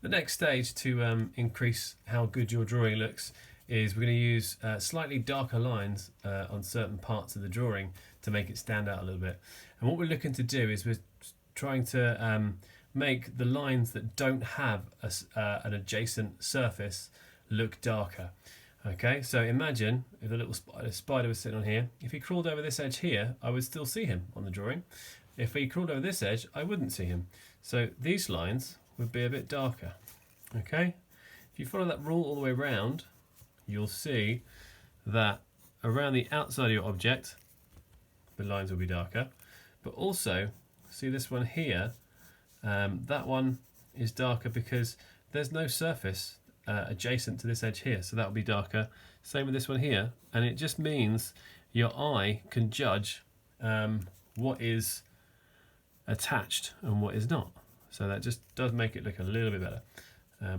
The next stage to increase how good your drawing looks is we're going to use slightly darker lines on certain parts of the drawing to make it stand out a little bit. And what we're looking to do is we're trying to make the lines that don't have an adjacent surface look darker. Okay, so imagine if the little spider was sitting on here. If he crawled over this edge here, I would still see him on the drawing. If he crawled over this edge, I wouldn't see him. So these lines would be a bit darker. Okay, if you follow that rule all the way around, you'll see that around the outside of your object, the lines will be darker. But also, see this one here, that one is darker because there's no surface adjacent to this edge here, so that will be darker. Same with this one here, and it just means your eye can judge what is attached and what is not. So that just does make it look a little bit better.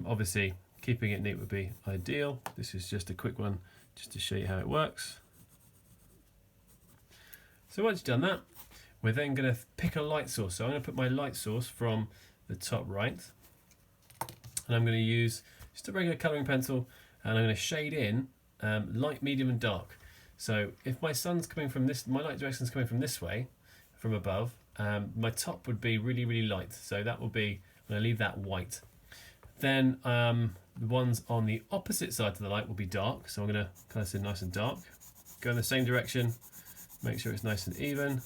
Obviously, keeping it neat would be ideal. This is just a quick one just to show you how it works. So once you've done that, we're then going to pick a light source. So I'm going to put my light source from the top right, and I'm going to use just a regular colouring pencil, and I'm going to shade in light, medium and dark. So if my sun's coming from this, my light direction is coming from this way, from above, my top would be really, really light. So that will be, I'm going to leave that white. Then the ones on the opposite side to the light will be dark. So I'm going to kind of say nice and dark. Go in the same direction, make sure it's nice and even.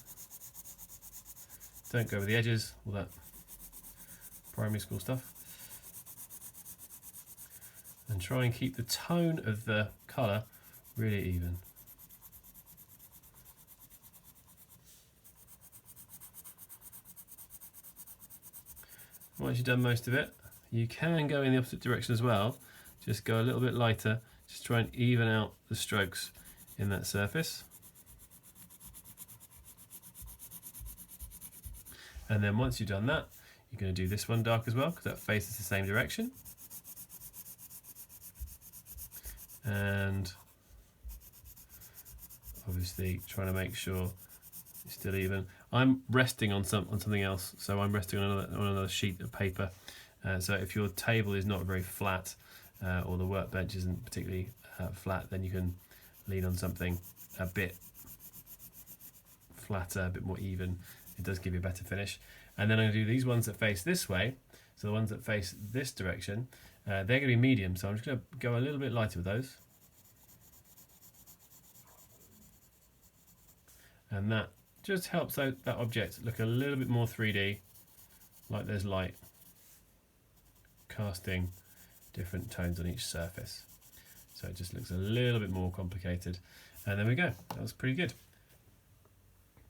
Don't go over the edges, all that primary school stuff. And try and keep the tone of the colour really even. Once you've done most of it, you can go in the opposite direction as well. Just go a little bit lighter, just try and even out the strokes in that surface. And then once you've done that, you're going to do this one dark as well, because that faces the same direction. And obviously trying to make sure it's still even. I'm resting on something else, so I'm resting on another sheet of paper. So if your table is not very flat, or the workbench isn't particularly flat, then you can lean on something a bit flatter, a bit more even. It does give you a better finish. And then I'm going to do these ones that face this way. So the ones that face this direction, they're going to be medium. So I'm just going to go a little bit lighter with those. And that just helps that object look a little bit more 3D, like there's light casting different tones on each surface. So it just looks a little bit more complicated. And there we go. That was pretty good.